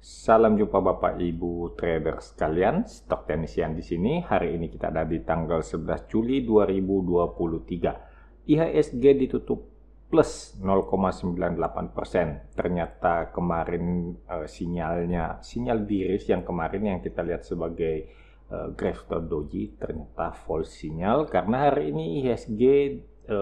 Salam jumpa Bapak Ibu trader sekalian, Stok Teknisian di sini. Hari ini kita ada di tanggal 11 Juli 2023. IHSG ditutup plus 0,98%. Ternyata kemarin sinyal bearish yang kemarin yang kita lihat sebagai Graphstone Doji ternyata false sinyal karena hari ini IHSG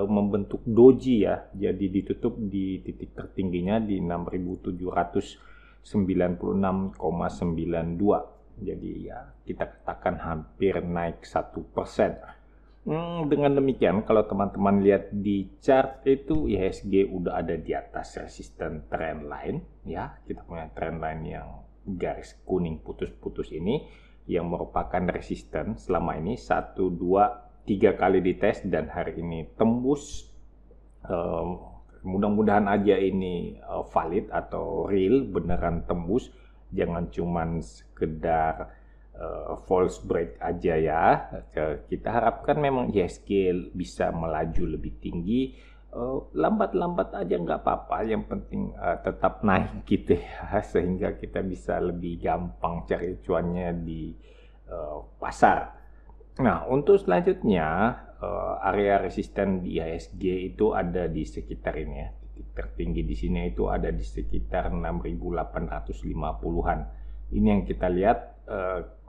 membentuk doji ya, jadi ditutup di titik tertingginya di 6.796,92. Jadi ya kita katakan hampir naik 1%. Dengan demikian kalau teman-teman lihat di chart itu IHSG udah ada di atas resisten trendline ya. Kita punya trendline yang garis kuning putus-putus ini yang merupakan resisten selama ini 1, 2, 3 kali dites dan hari ini tembus. Mudah-mudahan aja ini valid atau real, beneran tembus, jangan cuman sekedar false break aja ya. Kita harapkan memang IHSG bisa melaju lebih tinggi, lambat-lambat aja nggak apa-apa, yang penting tetap naik gitu ya, sehingga kita bisa lebih gampang cari cuannya di pasar. Nah, untuk selanjutnya area resisten di IHSG itu ada di sekitar ini ya. Titik tertinggi di sini itu ada di sekitar 6.850-an. Ini yang kita lihat.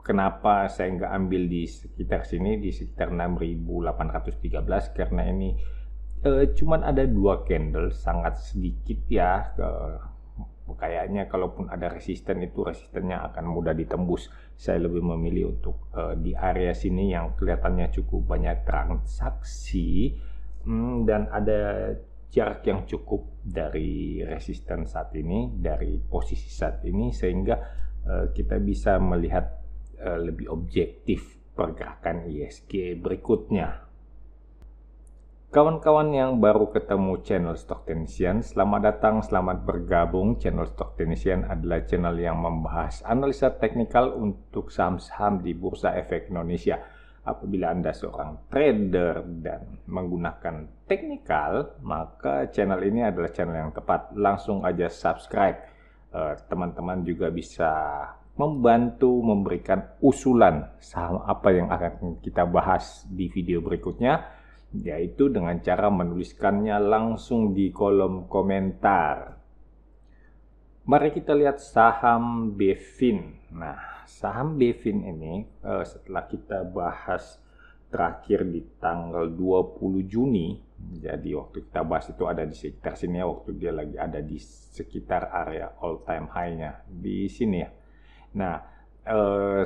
Kenapa saya nggak ambil di sekitar sini, di sekitar 6.813, karena ini cuman ada 2 candle, sangat sedikit ya. Kayaknya kalaupun ada resisten itu resistennya akan mudah ditembus. Saya lebih memilih untuk di area sini yang kelihatannya cukup banyak transaksi dan ada jarak yang cukup dari resisten saat ini, dari posisi saat ini, sehingga kita bisa melihat lebih objektif pergerakan IHSG berikutnya. Kawan-kawan yang baru ketemu channel Stok Teknisian, selamat datang, selamat bergabung. Channel Stok Teknisian adalah channel yang membahas analisa teknikal untuk saham-saham di Bursa Efek Indonesia. Apabila Anda seorang trader dan menggunakan teknikal, maka channel ini adalah channel yang tepat. Langsung aja subscribe. Teman-teman juga bisa membantu memberikan usulan saham apa yang akan kita bahas di video berikutnya, yaitu dengan cara menuliskannya langsung di kolom komentar. Mari kita lihat saham Bevin. Nah, saham Bevin ini setelah kita bahas terakhir di tanggal 20 Juni, jadi waktu kita bahas itu ada di sekitar sini ya, waktu dia lagi ada di sekitar area all time high-nya di sini ya. Nah,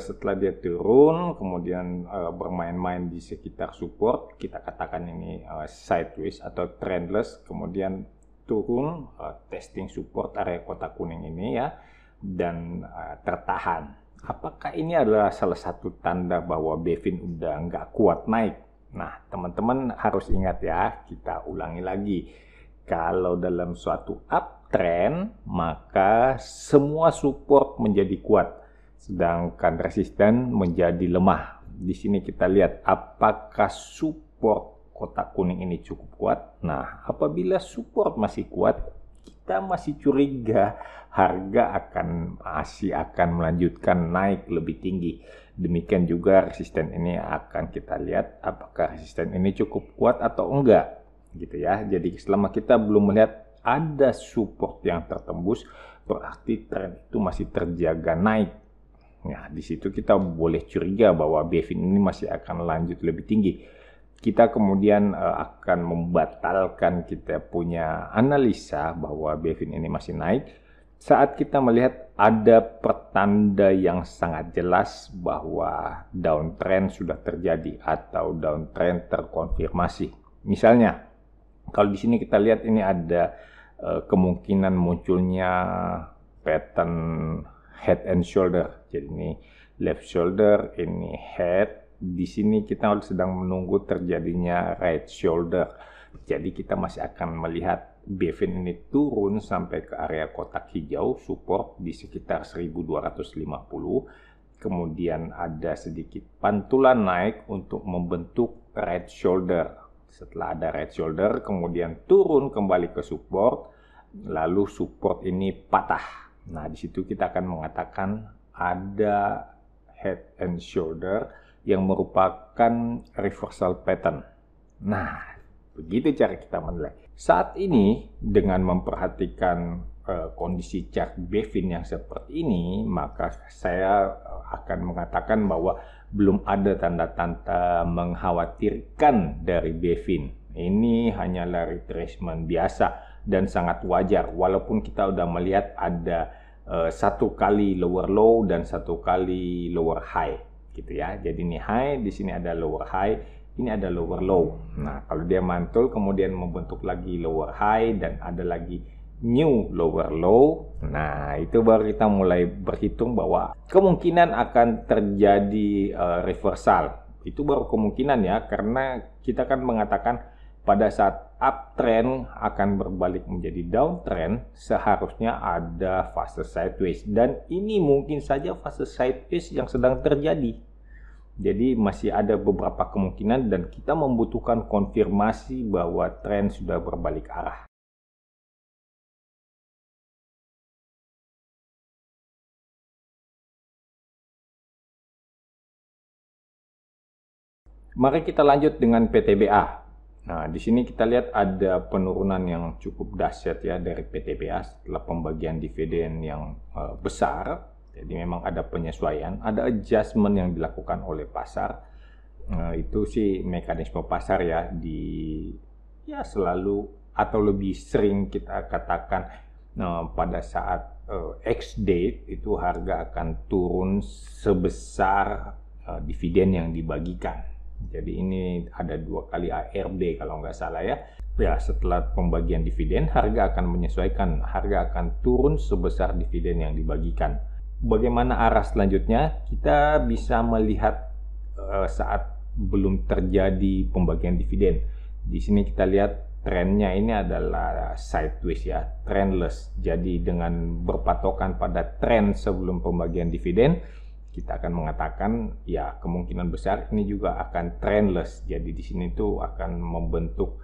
setelah dia turun, kemudian bermain-main di sekitar support, kita katakan ini sideways atau trendless, kemudian turun, testing support area kotak kuning ini ya, dan tertahan. Apakah ini adalah salah satu tanda bahwa Bevin udah nggak kuat naik? Nah, teman-teman harus ingat ya, kita ulangi lagi. Kalau dalam suatu uptrend, maka semua support menjadi kuat, sedangkan resisten menjadi lemah. Di sini kita lihat apakah support kotak kuning ini cukup kuat. Nah, apabila support masih kuat, kita masih curiga harga masih akan melanjutkan naik lebih tinggi. Demikian juga resisten ini akan kita lihat apakah resisten ini cukup kuat atau enggak. Gitu ya. Jadi selama kita belum melihat ada support yang tertembus, berarti tren itu masih terjaga naik. Nah, di situ kita boleh curiga bahwa Bevin ini masih akan lanjut lebih tinggi. Kita kemudian akan membatalkan kita punya analisa bahwa Bevin ini masih naik saat kita melihat ada pertanda yang sangat jelas bahwa downtrend sudah terjadi atau downtrend terkonfirmasi. Misalnya, kalau di sini kita lihat ini ada kemungkinan munculnya pattern head and shoulder. Jadi ini left shoulder, ini head. Di sini kita sedang menunggu terjadinya right shoulder. Jadi kita masih akan melihat Bevin ini turun sampai ke area kotak hijau support di sekitar 1250. Kemudian ada sedikit pantulan naik untuk membentuk right shoulder. Setelah ada right shoulder, kemudian turun kembali ke support, lalu support ini patah. Nah, di situ kita akan mengatakan ada head and shoulder yang merupakan reversal pattern. Nah, begitu cara kita menilai. Saat ini dengan memperhatikan kondisi chart Bevin yang seperti ini, maka saya akan mengatakan bahwa belum ada tanda-tanda mengkhawatirkan dari Bevin. Ini hanyalah retracement biasa dan sangat wajar, walaupun kita udah melihat ada satu kali lower low dan satu kali lower high gitu ya. Jadi ini high, di sini ada lower high, ini ada lower low. Nah, kalau dia mantul kemudian membentuk lagi lower high dan ada lagi new lower low, nah itu baru kita mulai berhitung bahwa kemungkinan akan terjadi reversal. Itu baru kemungkinan ya, karena kita kan mengatakan pada saat uptrend akan berbalik menjadi downtrend, seharusnya ada fase sideways, dan ini mungkin saja fase sideways yang sedang terjadi. Jadi masih ada beberapa kemungkinan dan kita membutuhkan konfirmasi bahwa tren sudah berbalik arah. Mari kita lanjut dengan PTBA. Nah, di sini kita lihat ada penurunan yang cukup dahsyat ya dari PTBA setelah pembagian dividen yang besar. Jadi memang ada penyesuaian, ada adjustment yang dilakukan oleh pasar. Itu sih mekanisme pasar ya, ya selalu atau lebih sering kita katakan pada saat X date itu harga akan turun sebesar dividen yang dibagikan. Jadi ini ada 2 kali ARB kalau nggak salah ya. Ya, setelah pembagian dividen, harga akan menyesuaikan. Harga akan turun sebesar dividen yang dibagikan. Bagaimana arah selanjutnya? Kita bisa melihat saat belum terjadi pembagian dividen. Di sini kita lihat trennya ini adalah sideways ya, trendless. Jadi dengan berpatokan pada tren sebelum pembagian dividen, kita akan mengatakan ya kemungkinan besar ini juga akan trendless. Jadi di sini tuh akan membentuk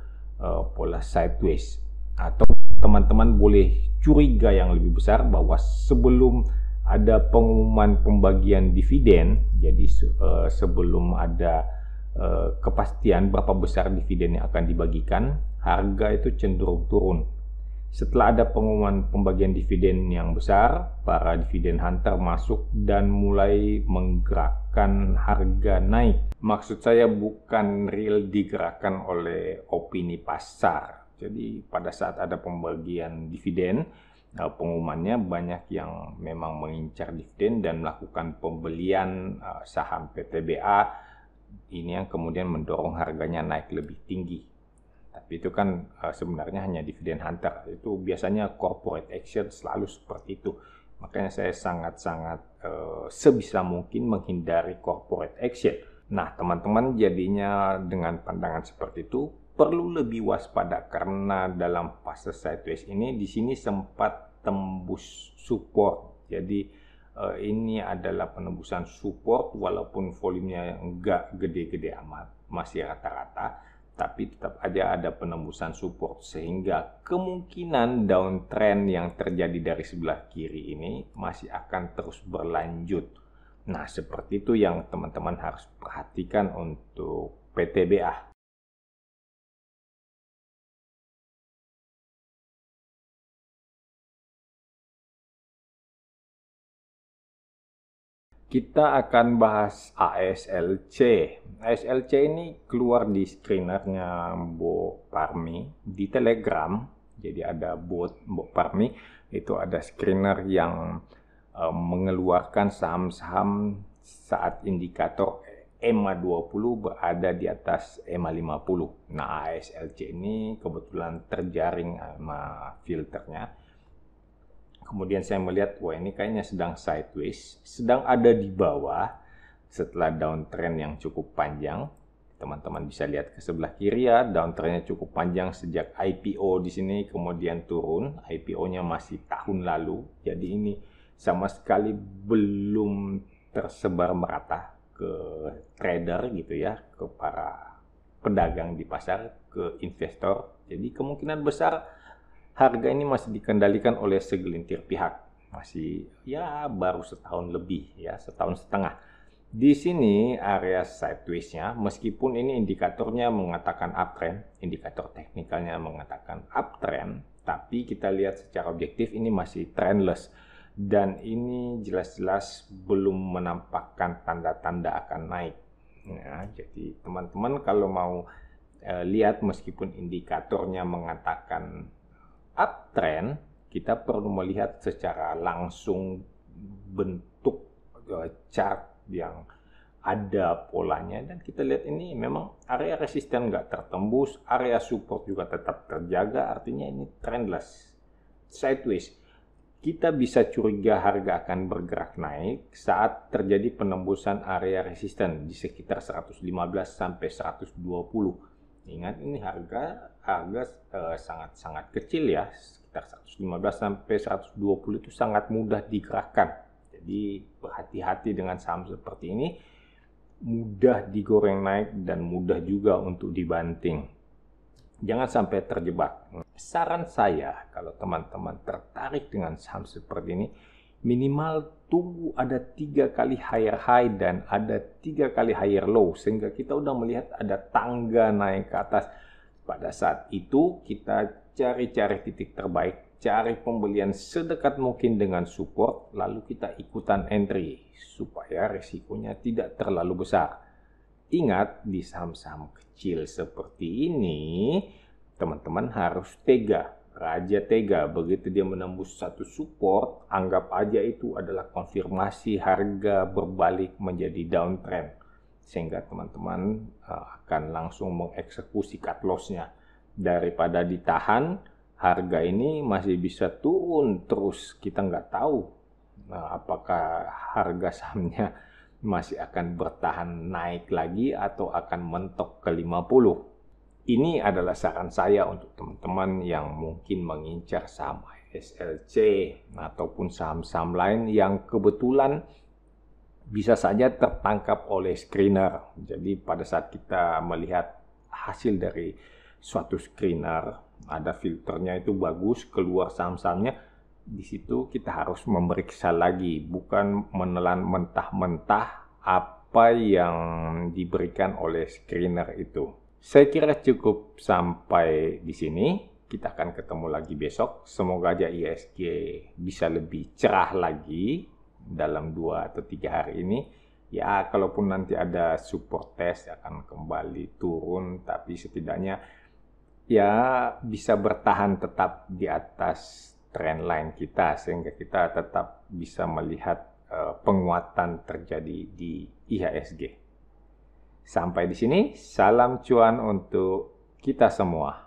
pola sideways. Atau teman-teman boleh curiga yang lebih besar bahwa sebelum ada pengumuman pembagian dividen, jadi sebelum ada kepastian berapa besar dividen yang akan dibagikan, harga itu cenderung turun. Setelah ada pengumuman pembagian dividen yang besar, para dividen hunter masuk dan mulai menggerakkan harga naik. Maksud saya bukan real digerakkan oleh opini pasar. Jadi pada saat ada pembagian dividen, pengumumannya banyak yang memang mengincar dividen dan melakukan pembelian saham PTBA. Ini yang kemudian mendorong harganya naik lebih tinggi. Tapi itu kan sebenarnya hanya dividen hunter. Itu biasanya corporate action selalu seperti itu. Makanya saya sangat-sangat sebisa mungkin menghindari corporate action. Nah, teman-teman jadinya dengan pandangan seperti itu perlu lebih waspada karena dalam fase sideways ini di sini sempat tembus support. Jadi ini adalah penembusan support walaupun volumenya enggak gede-gede amat, masih rata-rata. Tapi tetap aja ada penembusan support sehingga kemungkinan downtrend yang terjadi dari sebelah kiri ini masih akan terus berlanjut. Nah, seperti itu yang teman-teman harus perhatikan untuk PTBA. Kita akan bahas ASLC. ASLC ini keluar di screenernya Bo Parmi di Telegram. Jadi ada bot Bo Parmi, itu ada screener yang mengeluarkan saham-saham saat indikator EMA 20 berada di atas EMA 50. Nah, ASLC ini kebetulan terjaring sama filternya. Kemudian saya melihat, wah ini kayaknya sedang sideways, sedang ada di bawah setelah downtrend yang cukup panjang. Teman-teman bisa lihat ke sebelah kiri ya, downtrendnya cukup panjang sejak IPO di sini, kemudian turun. IPO-nya masih tahun lalu, jadi ini sama sekali belum tersebar merata ke trader gitu ya, ke para pedagang di pasar, ke investor. Jadi kemungkinan besar harga ini masih dikendalikan oleh segelintir pihak. masih ya baru setahun lebih ya, setahun setengah. Di sini area sideways-nya, meskipun ini indikatornya mengatakan uptrend, indikator teknikalnya mengatakan uptrend, tapi kita lihat secara objektif ini masih trendless. Dan ini jelas-jelas belum menampakkan tanda-tanda akan naik. Ya, jadi teman-teman kalau mau lihat meskipun indikatornya mengatakan uptrend, kita perlu melihat secara langsung bentuk chart yang ada polanya, dan kita lihat ini memang area resisten nggak tertembus, area support juga tetap terjaga, artinya ini trendless sideways. Kita bisa curiga harga akan bergerak naik saat terjadi penembusan area resisten di sekitar 115 sampai 120. Ingat ini harga sangat-sangat kecil ya, sekitar 115 sampai 120 itu sangat mudah digerakkan. Jadi berhati-hati dengan saham seperti ini, mudah digoreng naik dan mudah juga untuk dibanting. Jangan sampai terjebak. Saran saya kalau teman-teman tertarik dengan saham seperti ini, minimal tunggu ada 3 kali higher high dan ada 3 kali higher low, sehingga kita udah melihat ada tangga naik ke atas. Pada saat itu kita cari-cari titik terbaik, cari pembelian sedekat mungkin dengan support, lalu kita ikutan entry supaya resikonya tidak terlalu besar. Ingat, di saham-saham kecil seperti ini, teman-teman harus tega, raja tega. Begitu dia menembus satu support, anggap aja itu adalah konfirmasi harga berbalik menjadi downtrend, sehingga teman-teman akan langsung mengeksekusi cut loss-nya. Daripada ditahan, harga ini masih bisa turun terus, kita nggak tahu apakah harga sahamnya masih akan bertahan naik lagi atau akan mentok ke 50. Ini adalah saran saya untuk teman-teman yang mungkin mengincar saham SLC ataupun saham-saham lain yang kebetulan bisa saja tertangkap oleh screener. Jadi pada saat kita melihat hasil dari suatu screener, ada filternya itu bagus, keluar saham-sahamnya, di situ kita harus memeriksa lagi, bukan menelan mentah-mentah apa yang diberikan oleh screener itu. Saya kira cukup sampai di sini. Kita akan ketemu lagi besok. Semoga aja IHSG bisa lebih cerah lagi dalam 2 atau 3 hari ini. Ya, kalaupun nanti ada support test akan kembali turun, tapi setidaknya ya bisa bertahan tetap di atas trendline kita, sehingga kita tetap bisa melihat penguatan terjadi di IHSG. Sampai di sini, salam cuan untuk kita semua.